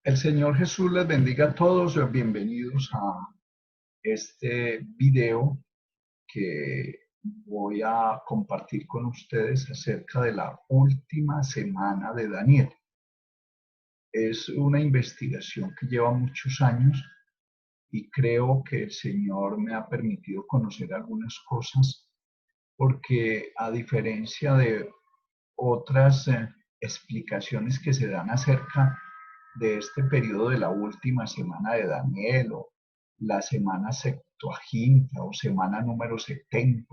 El Señor Jesús les bendiga a todos. Bienvenidos a este video que voy a compartir con ustedes acerca de la última semana de Daniel. Es una investigación que lleva muchos años y creo que el Señor me ha permitido conocer algunas cosas porque, a diferencia de otras explicaciones que se dan acerca de este periodo de la última semana de Daniel, o la semana Septuaginta o semana número 70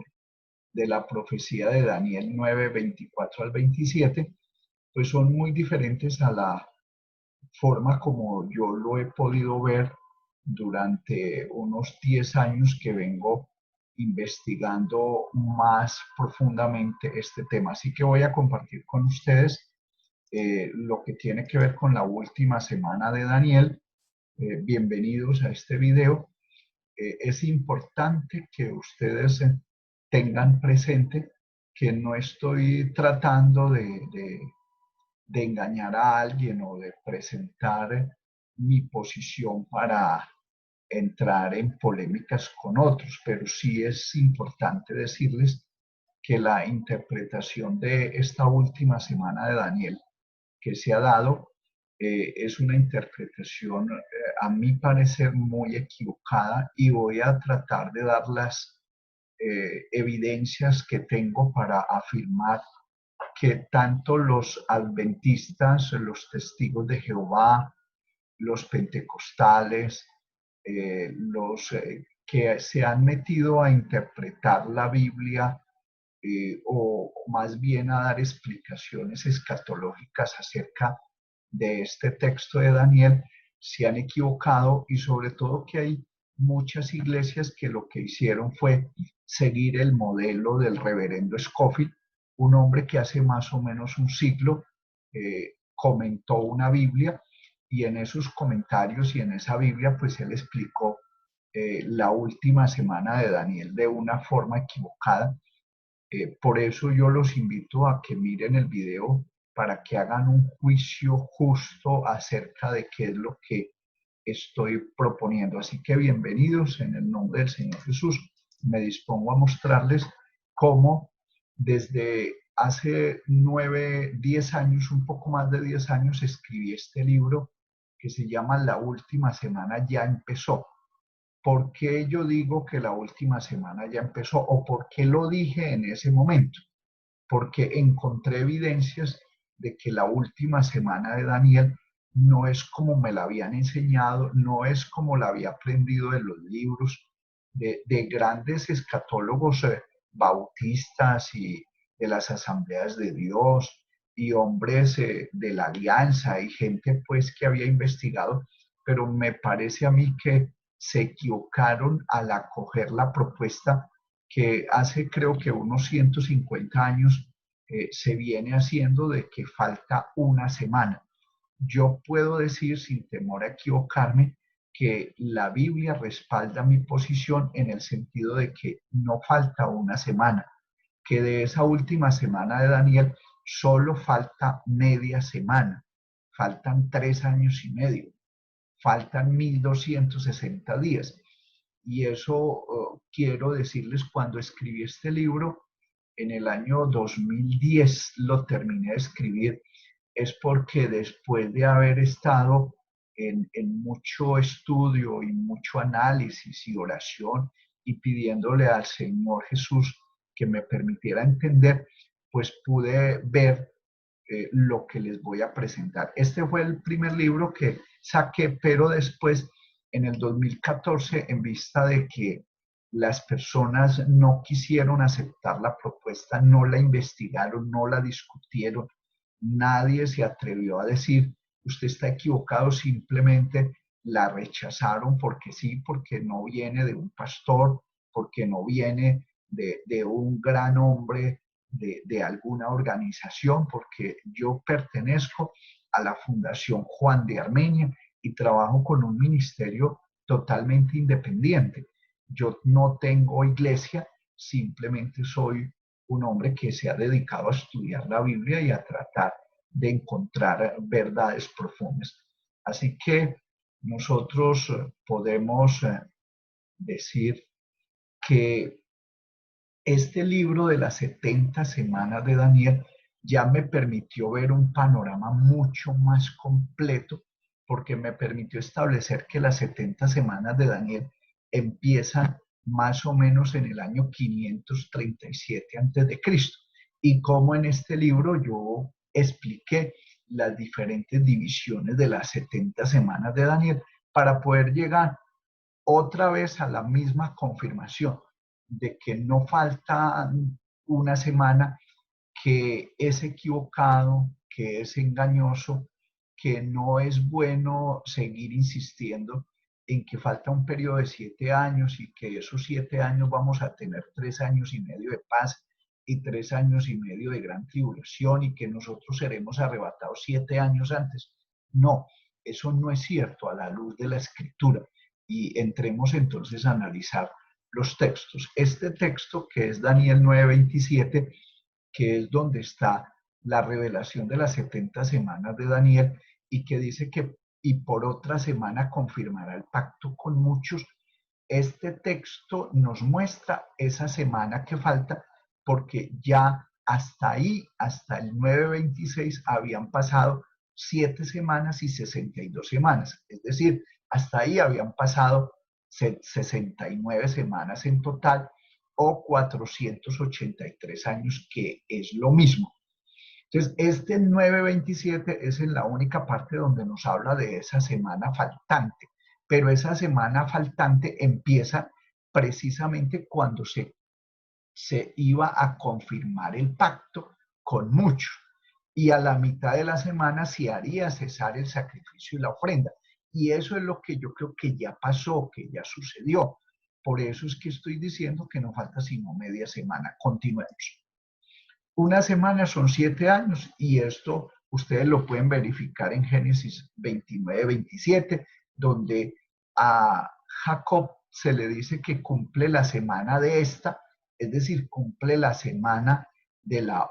de la profecía de Daniel 9, 24 al 27, pues son muy diferentes a la forma como yo lo he podido ver durante unos 10 años que vengo investigando más profundamente este tema. Así que voy a compartir con ustedes lo que tiene que ver con la última semana de Daniel. Bienvenidos a este video. Es importante que ustedes tengan presente que no estoy tratando de engañar a alguien o de presentar mi posición para entrar en polémicas con otros, pero sí es importante decirles que la interpretación de esta última semana de Daniel que se ha dado es una interpretación, a mi parecer, muy equivocada, y voy a tratar de dar las evidencias que tengo para afirmar que tanto los adventistas, los testigos de Jehová, los pentecostales, los que se han metido a interpretar la Biblia, o más bien a dar explicaciones escatológicas acerca de este texto de Daniel, se han equivocado, y sobre todo que hay muchas iglesias que lo que hicieron fue seguir el modelo del reverendo Scofield, un hombre que hace más o menos un siglo comentó una Biblia, y en esos comentarios y en esa Biblia pues él explicó la última semana de Daniel de una forma equivocada. Por eso yo los invito a que miren el video para que hagan un juicio justo acerca de qué es lo que estoy proponiendo. Así que bienvenidos en el nombre del Señor Jesús. Me dispongo a mostrarles cómo desde hace 9, 10 años, un poco más de 10 años, escribí este libro que se llama La última semana ya empezó. ¿Por qué yo digo que la última semana ya empezó? ¿O por qué lo dije en ese momento? Porque encontré evidencias de que la última semana de Daniel no es como me la habían enseñado, no es como la había aprendido de los libros de grandes escatólogos bautistas y de las asambleas de Dios, y hombres de la alianza y gente pues que había investigado, pero me parece a mí que se equivocaron al acoger la propuesta que hace creo que unos 150 años se viene haciendo, de que falta una semana. Yo puedo decir sin temor a equivocarme que la Biblia respalda mi posición en el sentido de que no falta una semana, que de esa última semana de Daniel solo falta media semana, faltan 3 años y medio, faltan 1260 días. Y eso quiero decirles, cuando escribí este libro, en el año 2010 lo terminé de escribir, es porque después de haber estado en mucho estudio y mucho análisis y oración, y pidiéndole al Señor Jesús que me permitiera entender, pues pude ver lo que les voy a presentar. Este fue el primer libro que saqué, pero después, en el 2014, en vista de que las personas no quisieron aceptar la propuesta, no la investigaron, no la discutieron, nadie se atrevió a decir, usted está equivocado, simplemente la rechazaron porque sí, porque no viene de un pastor, porque no viene de un gran hombre de alguna organización, porque yo pertenezco a la Fundación Juan de Armenia y trabajo con un ministerio totalmente independiente. Yo no tengo iglesia, simplemente soy un hombre que se ha dedicado a estudiar la Biblia y a tratar de encontrar verdades profundas. Así que nosotros podemos decir que este libro de las 70 semanas de Daniel ya me permitió ver un panorama mucho más completo porque me permitió establecer que las 70 semanas de Daniel empiezan más o menos en el año 537 a.C. Y como en este libro yo expliqué las diferentes divisiones de las 70 semanas de Daniel para poder llegar otra vez a la misma confirmación de que no falta una semana, que es equivocado, que es engañoso, que no es bueno seguir insistiendo en que falta un periodo de 7 años y que esos 7 años vamos a tener 3 años y medio de paz y 3 años y medio de gran tribulación y que nosotros seremos arrebatados 7 años antes. No, eso no es cierto a la luz de la escritura. Y entremos entonces a analizar los textos. Este texto que es Daniel 9:27, que es donde está la revelación de las 70 semanas de Daniel y que dice que y por otra semana confirmará el pacto con muchos. Este texto nos muestra esa semana que falta porque ya hasta ahí, hasta el 9:26, habían pasado 7 semanas y 62 semanas. Es decir, hasta ahí habían pasado 69 semanas en total o 483 años, que es lo mismo. Entonces, este 9:27 es en la única parte donde nos habla de esa semana faltante, pero esa semana faltante empieza precisamente cuando se iba a confirmar el pacto con muchos. Y a la mitad de la semana se haría cesar el sacrificio y la ofrenda. Y eso es lo que yo creo que ya pasó, que ya sucedió. Por eso es que estoy diciendo que no falta sino media semana. Continuemos. Una semana son 7 años y esto ustedes lo pueden verificar en Génesis 29:27, donde a Jacob se le dice que cumple la semana de esta, es decir, cumple la semana de la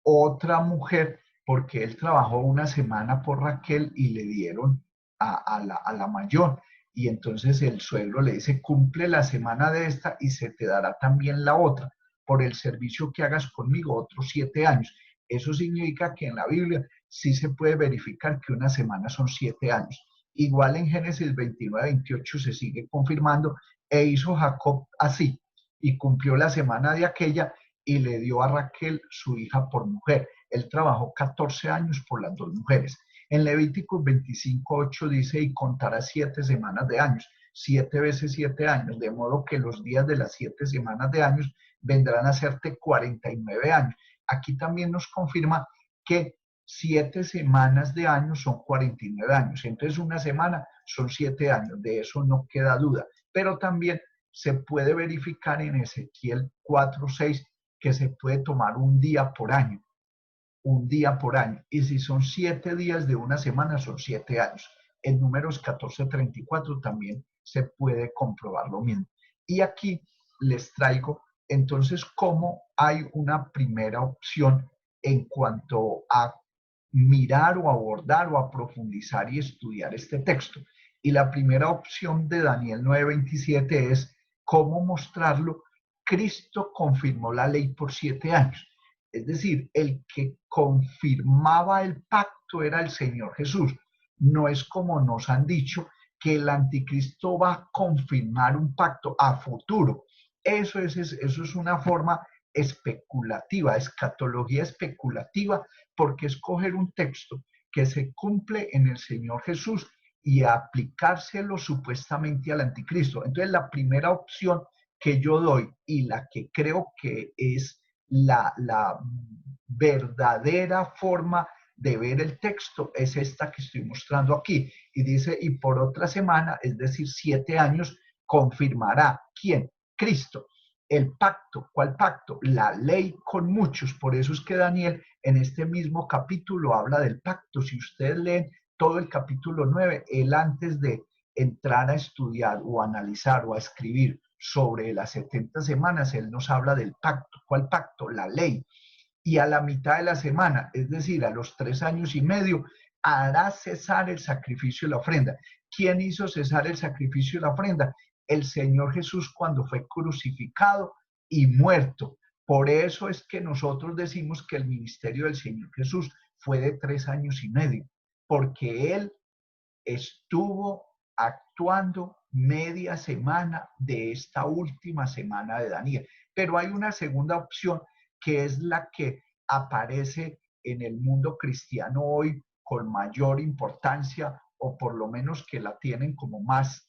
otra mujer, porque él trabajó una semana por Raquel y le dieron a la mayor. Y entonces el suegro le dice, cumple la semana de esta y se te dará también la otra por el servicio que hagas conmigo otros 7 años. Eso significa que en la Biblia sí se puede verificar que una semana son 7 años. Igual en Génesis 29:28 se sigue confirmando, e hizo Jacob así, y cumplió la semana de aquella y le dio a Raquel su hija por mujer. Él trabajó 14 años por las dos mujeres. En Levíticos 25:8 dice, y contará 7 semanas de años, 7 veces 7 años, de modo que los días de las 7 semanas de años vendrán a hacerte 49 años. Aquí también nos confirma que 7 semanas de años son 49 años. Entonces una semana son 7 años, de eso no queda duda. Pero también se puede verificar en Ezequiel 4:6 que se puede tomar un día por año, un día por año. Y si son 7 días de una semana, son 7 años. En Números 14:34 también se puede comprobar lo mismo. Y aquí les traigo entonces cómo hay una primera opción en cuanto a mirar o abordar o a profundizar y estudiar este texto. Y la primera opción de Daniel 9:27 es cómo mostrarlo. Cristo confirmó la ley por 7 años. Es decir, el que confirmaba el pacto era el Señor Jesús. No es como nos han dicho que el anticristo va a confirmar un pacto a futuro. Eso es una forma especulativa, escatología especulativa, porque es coger un texto que se cumple en el Señor Jesús y aplicárselo supuestamente al anticristo. Entonces, la primera opción que yo doy y la que creo que es la verdadera forma de ver el texto es esta que estoy mostrando aquí. Y dice, y por otra semana, es decir, 7 años, confirmará. ¿Quién? Cristo. El pacto. ¿Cuál pacto? La ley con muchos. Por eso es que Daniel en este mismo capítulo habla del pacto. Si ustedes leen todo el capítulo 9, él antes de entrar a estudiar o a analizar o a escribir sobre las 70 semanas, él nos habla del pacto. ¿Cuál pacto? La ley. Y a la mitad de la semana, es decir, a los 3 años y medio, hará cesar el sacrificio y la ofrenda. ¿Quién hizo cesar el sacrificio y la ofrenda? El Señor Jesús cuando fue crucificado y muerto. Por eso es que nosotros decimos que el ministerio del Señor Jesús fue de 3 años y medio, porque Él estuvo actuando media semana de esta última semana de Daniel. Pero hay una segunda opción que es la que aparece en el mundo cristiano hoy con mayor importancia, o por lo menos que la tienen como más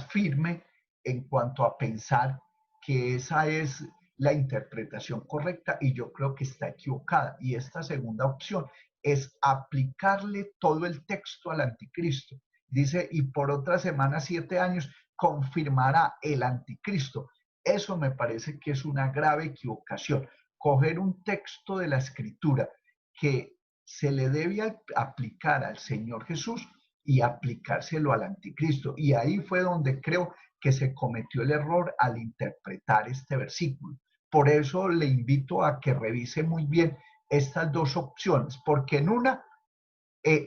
firme en cuanto a pensar que esa es la interpretación correcta, y yo creo que está equivocada. Y esta segunda opción es aplicarle todo el texto al anticristo. Dice, y por otra semana, 7 años, confirmará el anticristo. Eso me parece que es una grave equivocación. Coger un texto de la escritura que se le debe aplicar al Señor Jesús y aplicárselo al anticristo. Y ahí fue donde creo que se cometió el error al interpretar este versículo. Por eso le invito a que revise muy bien estas dos opciones, porque en una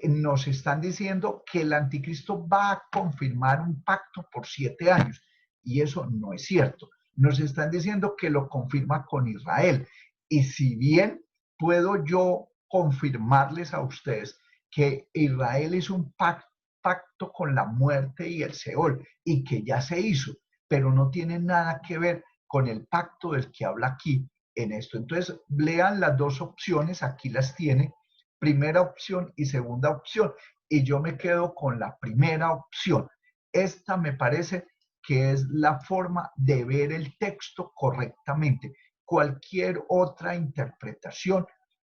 nos están diciendo que el anticristo va a confirmar un pacto por 7 años, y eso no es cierto. Nos están diciendo que lo confirma con Israel. Y si bien puedo yo confirmarles a ustedes que Israel es un pacto con la muerte y el Seol, y que ya se hizo, pero no tiene nada que ver con el pacto del que habla aquí en esto. Entonces, lean las dos opciones, aquí las tiene, primera opción y segunda opción, y yo me quedo con la primera opción. Esta me parece que es la forma de ver el texto correctamente. Cualquier otra interpretación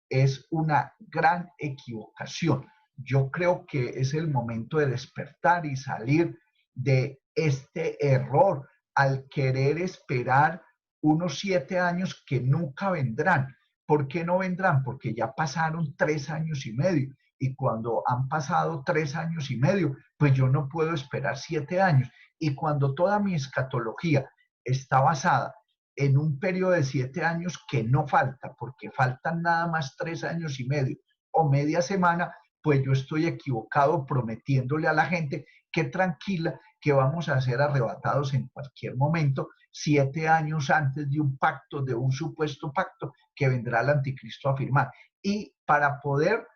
es una gran equivocación. Yo creo que es el momento de despertar y salir de este error al querer esperar unos 7 años que nunca vendrán. ¿Por qué no vendrán? Porque ya pasaron 3 años y medio. Y cuando han pasado 3 años y medio, pues yo no puedo esperar 7 años. Y cuando toda mi escatología está basada en un periodo de 7 años que no falta, porque faltan nada más 3 años y medio o media semana, pues yo estoy equivocado prometiéndole a la gente que tranquila, que vamos a ser arrebatados en cualquier momento, 7 años antes de un pacto, de un supuesto pacto que vendrá el anticristo a firmar. Y para poder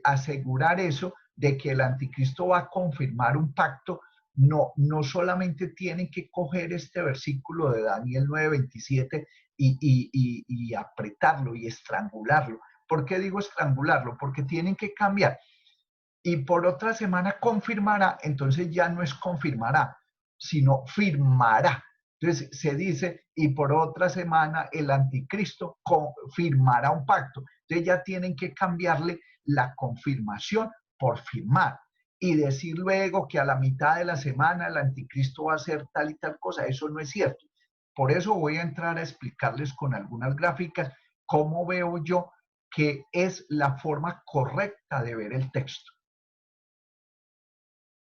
asegurar eso de que el anticristo va a confirmar un pacto, no solamente tienen que coger este versículo de Daniel 9:27 y apretarlo y estrangularlo. ¿Por qué digo estrangularlo? Porque tienen que cambiar. Y por otra semana confirmará, entonces ya no es confirmará, sino firmará. Entonces se dice, y por otra semana el anticristo firmará un pacto. Entonces ya tienen que cambiarle la confirmación por firmar. Y decir luego que a la mitad de la semana el anticristo va a hacer tal y tal cosa, eso no es cierto. Por eso voy a entrar a explicarles con algunas gráficas cómo veo yo que es la forma correcta de ver el texto.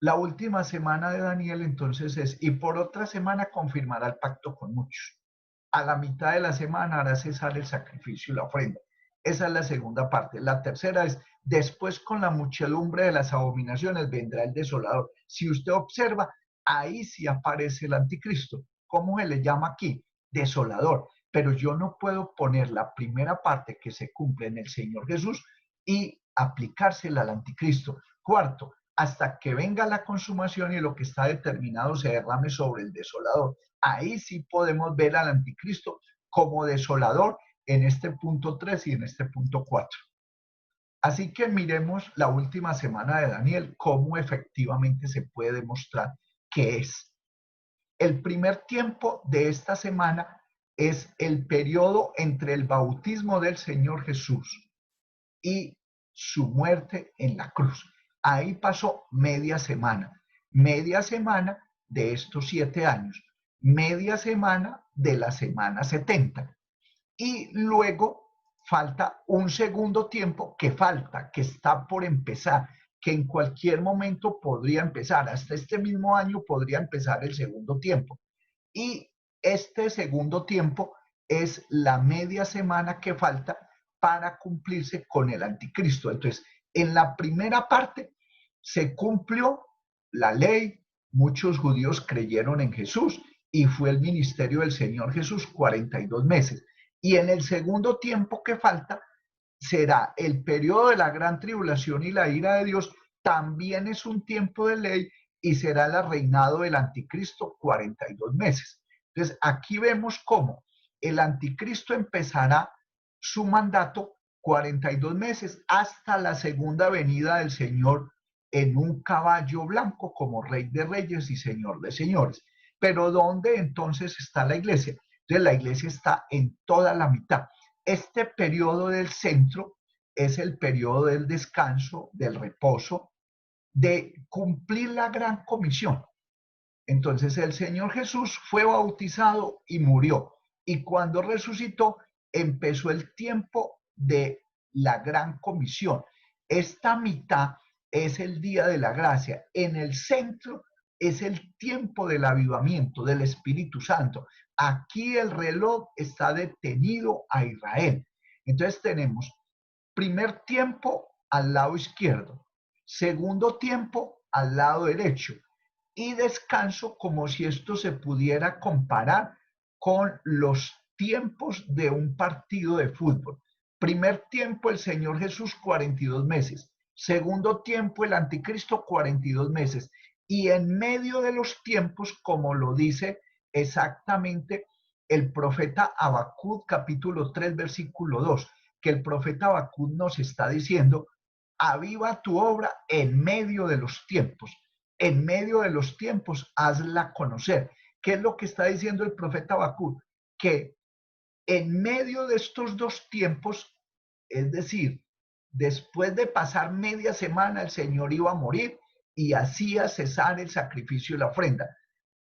La última semana de Daniel entonces es, y por otra semana confirmará el pacto con muchos. A la mitad de la semana hará cesar el sacrificio y la ofrenda. Esa es la segunda parte. La tercera es, después con la muchedumbre de las abominaciones vendrá el desolador. Si usted observa, ahí sí aparece el anticristo. ¿Cómo se le llama aquí? Desolador. Pero yo no puedo poner la primera parte que se cumple en el Señor Jesús y aplicársela al anticristo. Cuarto, hasta que venga la consumación y lo que está determinado se derrame sobre el desolador. Ahí sí podemos ver al anticristo como desolador en este punto 3 y en este punto 4. Así que miremos la última semana de Daniel, cómo efectivamente se puede demostrar que es. El primer tiempo de esta semana es el periodo entre el bautismo del Señor Jesús y su muerte en la cruz. Ahí pasó media semana de estos 7 años, media semana de la semana 70. Y luego falta un segundo tiempo que está por empezar, que en cualquier momento podría empezar. Hasta este mismo año podría empezar el segundo tiempo. Y este segundo tiempo es la media semana que falta para cumplirse con el anticristo. Entonces, en la primera parte se cumplió la ley, muchos judíos creyeron en Jesús y fue el ministerio del Señor Jesús 42 meses. Y en el segundo tiempo que falta será el periodo de la gran tribulación y la ira de Dios, también es un tiempo de ley y será el reinado del anticristo 42 meses. Entonces, aquí vemos cómo el anticristo empezará su mandato 42 meses hasta la segunda venida del Señor en un caballo blanco como Rey de Reyes y Señor de Señores. Pero ¿dónde entonces está la iglesia? Entonces la iglesia está en toda la mitad. Este periodo del centro es el periodo del descanso, del reposo, de cumplir la gran comisión. Entonces el Señor Jesús fue bautizado y murió. Y cuando resucitó, empezó el tiempo de la gran comisión. Esta mitad es el día de la gracia. En el centro es el tiempo del avivamiento del Espíritu Santo. Aquí el reloj está detenido a Israel. Entonces tenemos primer tiempo al lado izquierdo, segundo tiempo al lado derecho y descanso, como si esto se pudiera comparar con los tiempos de un partido de fútbol. Primer tiempo el Señor Jesús 42 meses, segundo tiempo el anticristo 42 meses y en medio de los tiempos, como lo dice exactamente el profeta Habacuc capítulo 3 versículo 2, que el profeta Habacuc nos está diciendo: aviva tu obra en medio de los tiempos. En medio de los tiempos, hazla conocer. ¿Qué es lo que está diciendo el profeta Habacuc? Que en medio de estos dos tiempos, es decir, después de pasar media semana, el Señor iba a morir y hacía cesar el sacrificio y la ofrenda.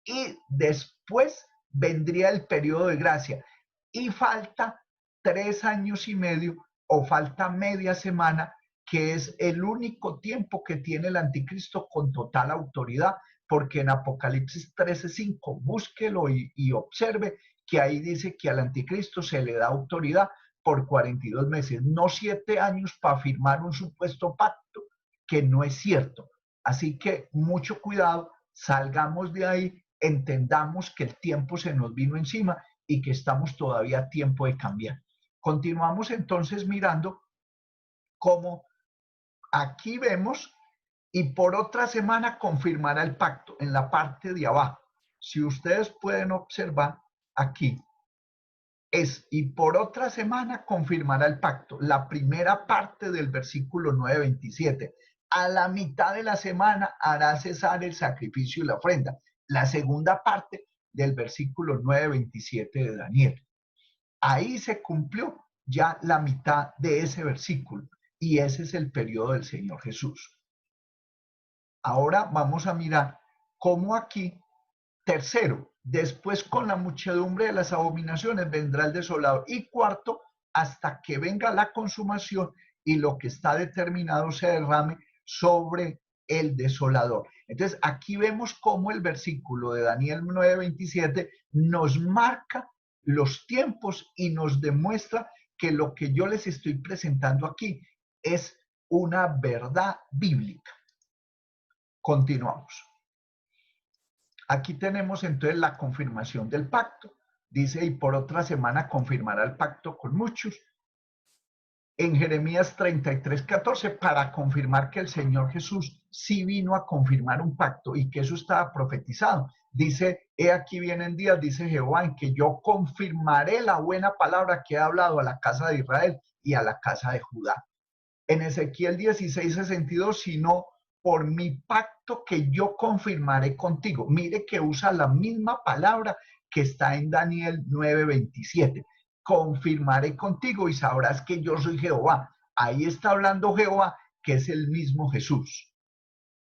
Y después vendría el periodo de gracia. Y falta 3 años y medio o falta media semana, que es el único tiempo que tiene el anticristo con total autoridad, porque en Apocalipsis 13:5, búsquelo y observe que ahí dice que al anticristo se le da autoridad por 42 meses, no 7 años para firmar un supuesto pacto que no es cierto. Así que mucho cuidado, salgamos de ahí, entendamos que el tiempo se nos vino encima y que estamos todavía a tiempo de cambiar. Continuamos entonces mirando cómo aquí vemos y por otra semana confirmará el pacto en la parte de abajo. Si ustedes pueden observar aquí, es y por otra semana confirmará el pacto. La primera parte del versículo 9:27. A la mitad de la semana hará cesar el sacrificio y la ofrenda. La segunda parte del versículo 9:27 de Daniel. Ahí se cumplió ya la mitad de ese versículo y ese es el periodo del Señor Jesús. Ahora vamos a mirar cómo aquí, tercero, después con la muchedumbre de las abominaciones vendrá el desolador. Y cuarto, hasta que venga la consumación y lo que está determinado se derrame sobre el desolador. Entonces aquí vemos cómo el versículo de Daniel 9:27 nos marca los tiempos y nos demuestra que lo que yo les estoy presentando aquí es una verdad bíblica. Continuamos. Aquí tenemos entonces la confirmación del pacto. Dice, y por otra semana confirmará el pacto con muchos. En Jeremías 33:14, para confirmar que el Señor Jesús sí vino a confirmar un pacto y que eso estaba profetizado. Dice, he aquí vienen días, dice Jehová, en que yo confirmaré la buena palabra que he hablado a la casa de Israel y a la casa de Judá. En Ezequiel 16:62, sino por mi pacto que yo confirmaré contigo. Mire que usa la misma palabra que está en Daniel 9:27. Confirmaré contigo y sabrás que yo soy Jehová. Ahí está hablando Jehová, que es el mismo Jesús.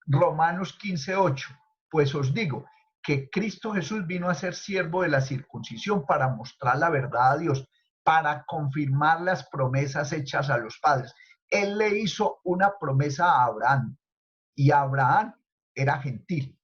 Romanos 15:8. Pues os digo que Cristo Jesús vino a ser siervo de la circuncisión para mostrar la verdad a Dios, para confirmar las promesas hechas a los padres. Él le hizo una promesa a Abraham y Abraham era gentil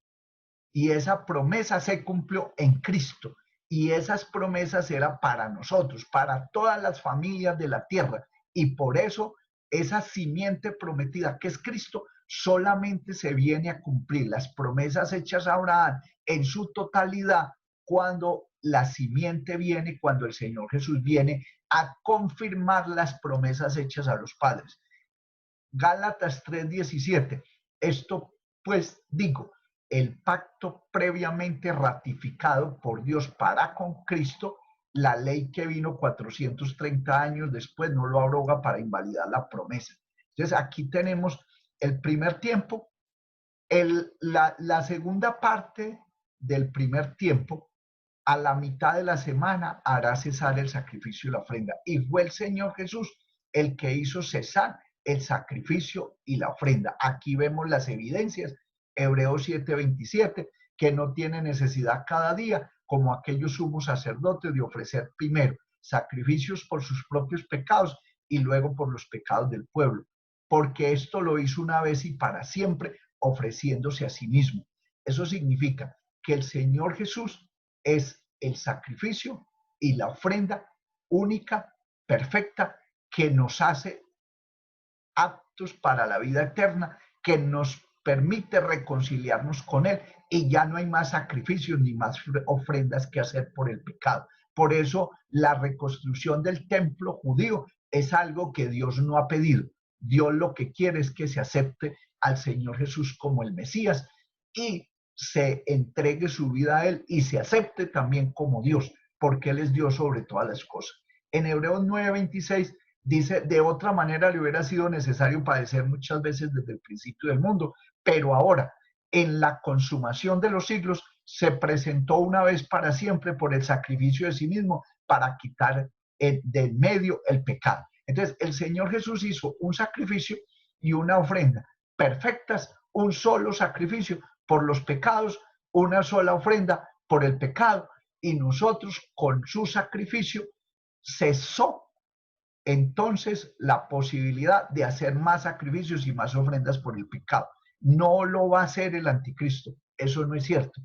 y esa promesa se cumplió en Cristo y esas promesas eran para nosotros, para todas las familias de la tierra. Y por eso esa simiente prometida que es Cristo solamente se viene a cumplir las promesas hechas a Abraham en su totalidad cuando la simiente viene, cuando el Señor Jesús viene a confirmar las promesas hechas a los padres. Gálatas 3:17. Esto pues digo, el pacto previamente ratificado por Dios para con Cristo, la ley que vino 430 años después no lo abroga para invalidar la promesa. Entonces aquí tenemos el primer tiempo, la segunda parte del primer tiempo, a la mitad de la semana hará cesar el sacrificio y la ofrenda. Y fue el Señor Jesús el que hizo cesar el sacrificio y la ofrenda. Aquí vemos las evidencias, Hebreos 7:27, que no tiene necesidad cada día, como aquellos sumos sacerdotes, de ofrecer primero sacrificios por sus propios pecados y luego por los pecados del pueblo, porque esto lo hizo una vez y para siempre, ofreciéndose a sí mismo. Eso significa que el Señor Jesús es el sacrificio y la ofrenda única, perfecta, que nos hace aptos para la vida eterna, que nos permite reconciliarnos con Él y ya no hay más sacrificios ni más ofrendas que hacer por el pecado. Por eso la reconstrucción del templo judío es algo que Dios no ha pedido. Dios lo que quiere es que se acepte al Señor Jesús como el Mesías y se entregue su vida a Él y se acepte también como Dios, porque Él es Dios sobre todas las cosas. En Hebreos 9:26 dice, de otra manera le hubiera sido necesario padecer muchas veces desde el principio del mundo, pero ahora, en la consumación de los siglos, se presentó una vez para siempre por el sacrificio de sí mismo para quitar de medio el pecado. Entonces, el Señor Jesús hizo un sacrificio y una ofrenda perfectas, un solo sacrificio por los pecados, una sola ofrenda por el pecado, y nosotros con su sacrificio cesó entonces la posibilidad de hacer más sacrificios y más ofrendas por el pecado. No lo va a hacer el anticristo, eso no es cierto.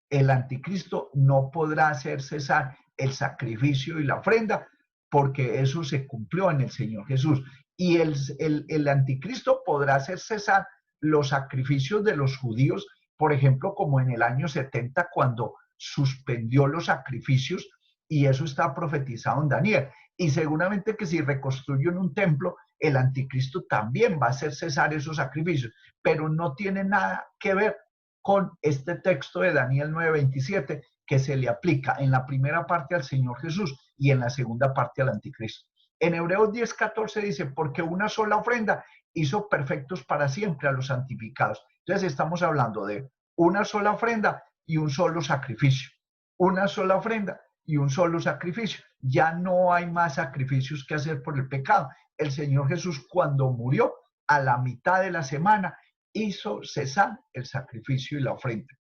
El anticristo no podrá hacer cesar el sacrificio y la ofrenda porque eso se cumplió en el Señor Jesús. Y el anticristo podrá hacer cesar los sacrificios de los judíos, por ejemplo, como en el año 70 cuando suspendió los sacrificios, y eso está profetizado en Daniel. Y seguramente que si reconstruyen un templo, el anticristo también va a hacer cesar esos sacrificios, pero no tiene nada que ver con este texto de Daniel 9:27 que se le aplica en la primera parte al Señor Jesús y en la segunda parte al anticristo. En Hebreos 10:14 dice, porque una sola ofrenda hizo perfectos para siempre a los santificados. Entonces estamos hablando de una sola ofrenda y un solo sacrificio. Una sola ofrenda y un solo sacrificio. Ya no hay más sacrificios que hacer por el pecado. El Señor Jesús, cuando murió, a la mitad de la semana, hizo cesar el sacrificio y la ofrenda.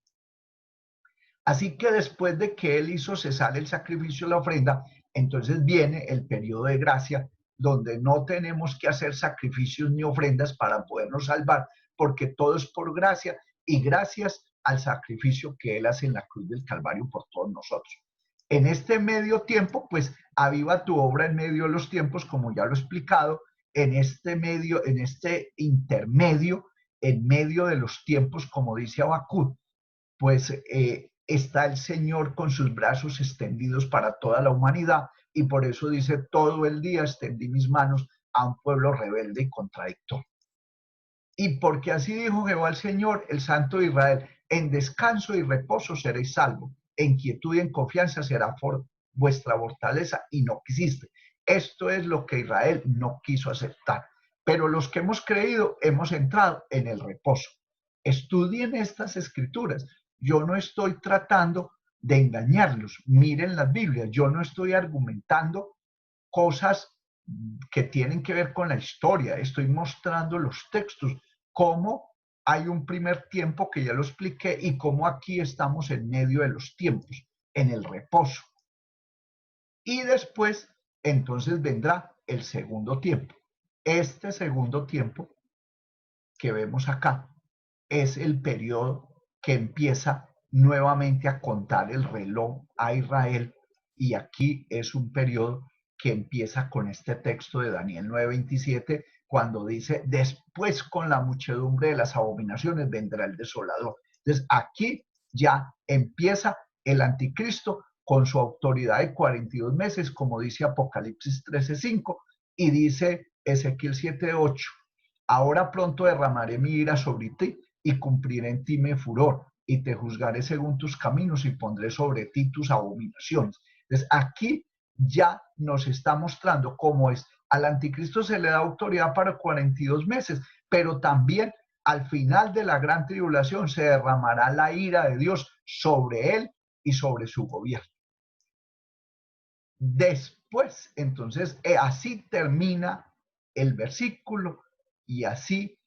Así que después de que Él hizo cesar el sacrificio y la ofrenda, entonces viene el periodo de gracia, donde no tenemos que hacer sacrificios ni ofrendas para podernos salvar, porque todo es por gracia y gracias al sacrificio que Él hace en la cruz del Calvario por todos nosotros. En este medio tiempo, pues aviva tu obra en medio de los tiempos, como ya lo he explicado, en este medio, en este intermedio, en medio de los tiempos, como dice Habacuc, pues está el Señor con sus brazos extendidos para toda la humanidad, y por eso dice, todo el día extendí mis manos a un pueblo rebelde y contradictor. Y porque así dijo Jehová el Señor, el Santo de Israel, en descanso y reposo seréis salvos, en quietud y en confianza será vuestra fortaleza, y no quisiste. Esto es lo que Israel no quiso aceptar. Pero los que hemos creído hemos entrado en el reposo. Estudien estas escrituras. Yo no estoy tratando de engañarlos. Miren las Biblias. Yo no estoy argumentando cosas que tienen que ver con la historia. Estoy mostrando los textos, cómo hay un primer tiempo que ya lo expliqué y cómo aquí estamos en medio de los tiempos, en el reposo. Y después, entonces vendrá el segundo tiempo. Este segundo tiempo que vemos acá es el periodo que empieza nuevamente a contar el reloj a Israel, y aquí es un periodo que empieza con este texto de Daniel 9:27, cuando dice, después con la muchedumbre de las abominaciones vendrá el desolador. Entonces aquí ya empieza el anticristo con su autoridad de 42 meses, como dice Apocalipsis 13:5, y dice Ezequiel 7:8, ahora pronto derramaré mi ira sobre ti y cumpliré en ti mi furor y te juzgaré según tus caminos y pondré sobre ti tus abominaciones. Entonces aquí ya nos está mostrando cómo es. Al anticristo se le da autoridad para 42 meses, pero también al final de la gran tribulación se derramará la ira de Dios sobre él y sobre su gobierno. Después, entonces, así termina el versículo, y así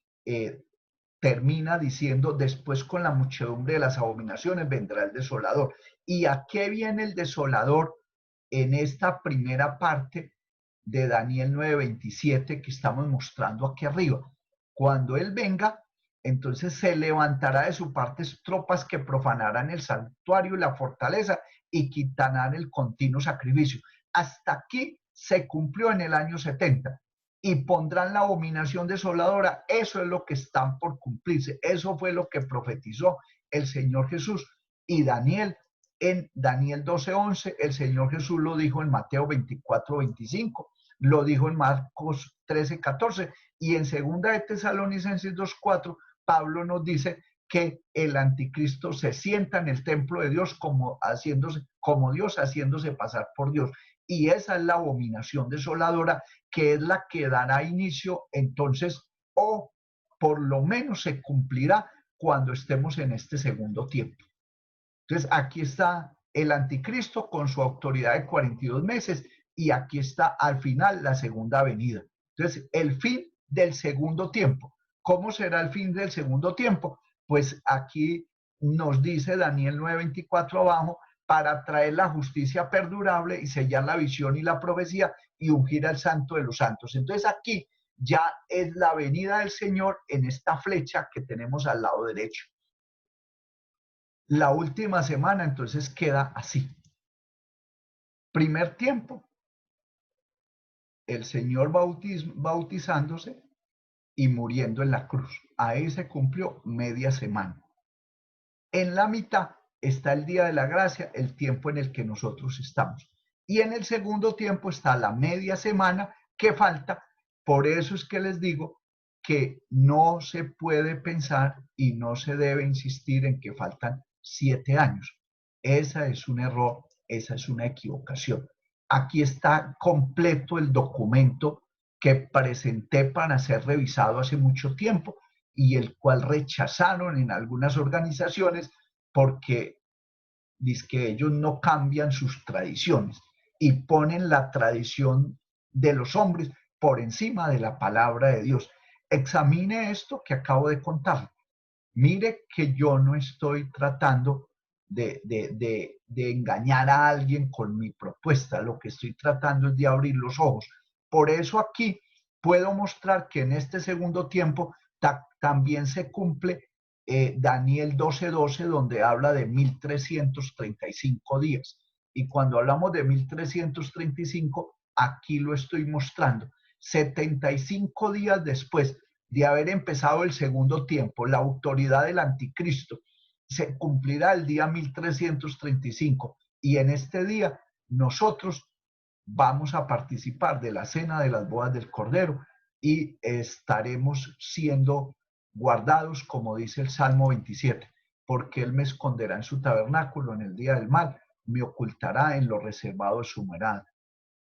termina diciendo, después con la muchedumbre de las abominaciones vendrá el desolador. ¿Y a qué viene el desolador en esta primera parte de Daniel 9:27 que estamos mostrando aquí arriba? Cuando él venga, entonces se levantará de su parte tropas que profanarán el santuario y la fortaleza y quitarán el continuo sacrificio. Hasta aquí se cumplió en el año 70. Y pondrán la abominación desoladora. Eso es lo que están por cumplirse. Eso fue lo que profetizó el Señor Jesús. Y Daniel, en Daniel 12:11, el Señor Jesús lo dijo en Mateo 24:25, lo dijo en Marcos 13:14, y en segunda de Tesalonicenses 2:4, Pablo nos dice que el anticristo se sienta en el templo de Dios como Dios, haciéndose pasar por Dios. Y esa es la abominación desoladora, que es la que dará inicio entonces, o por lo menos se cumplirá cuando estemos en este segundo tiempo. Entonces aquí está el anticristo con su autoridad de 42 meses, y aquí está al final la segunda venida. Entonces el fin del segundo tiempo. ¿Cómo será el fin del segundo tiempo? Pues aquí nos dice Daniel 9:24 abajo, para traer la justicia perdurable y sellar la visión y la profecía y ungir al santo de los santos. Entonces aquí ya es la venida del Señor en esta flecha que tenemos al lado derecho. La última semana entonces queda así. Primer tiempo, el Señor bautizándose y muriendo en la cruz. Ahí se cumplió media semana. En la mitad está el día de la gracia, el tiempo en el que nosotros estamos. Y en el segundo tiempo está la media semana que falta. Por eso es que les digo que no se puede pensar y no se debe insistir en que faltan 7 años. Esa es un error, esa es una equivocación. Aquí está completo el documento que presenté para ser revisado hace mucho tiempo, y el cual rechazaron en algunas organizaciones porque dicen que ellos no cambian sus tradiciones y ponen la tradición de los hombres por encima de la palabra de Dios. Examine esto que acabo de contar. Mire que yo no estoy tratando de engañar a alguien con mi propuesta. Lo que estoy tratando es de abrir los ojos. Por eso aquí puedo mostrar que en este segundo tiempo también se cumple Daniel 12:12, donde habla de 1335 días. Y cuando hablamos de 1335, aquí lo estoy mostrando. 75 días después de haber empezado el segundo tiempo, la autoridad del anticristo se cumplirá el día 1335, y en este día nosotros vamos a participar de la cena de las bodas del Cordero y estaremos siendo guardados, como dice el Salmo 27, porque Él me esconderá en su tabernáculo en el día del mal, me ocultará en lo reservado de su morada.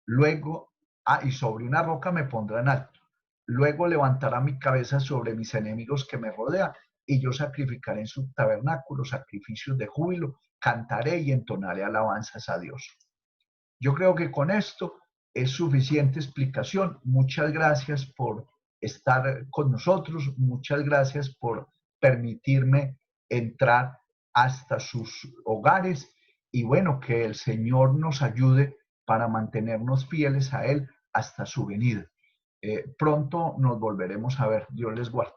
Luego, y sobre una roca me pondrá en alto. Luego levantará mi cabeza sobre mis enemigos que me rodean, y yo sacrificaré en su tabernáculo sacrificios de júbilo, cantaré y entonaré alabanzas a Dios. Yo creo que con esto es suficiente explicación. Muchas gracias por estar con nosotros, muchas gracias por permitirme entrar hasta sus hogares, y bueno, que el Señor nos ayude para mantenernos fieles a Él hasta su venida. Pronto nos volveremos a ver. Dios les guarde.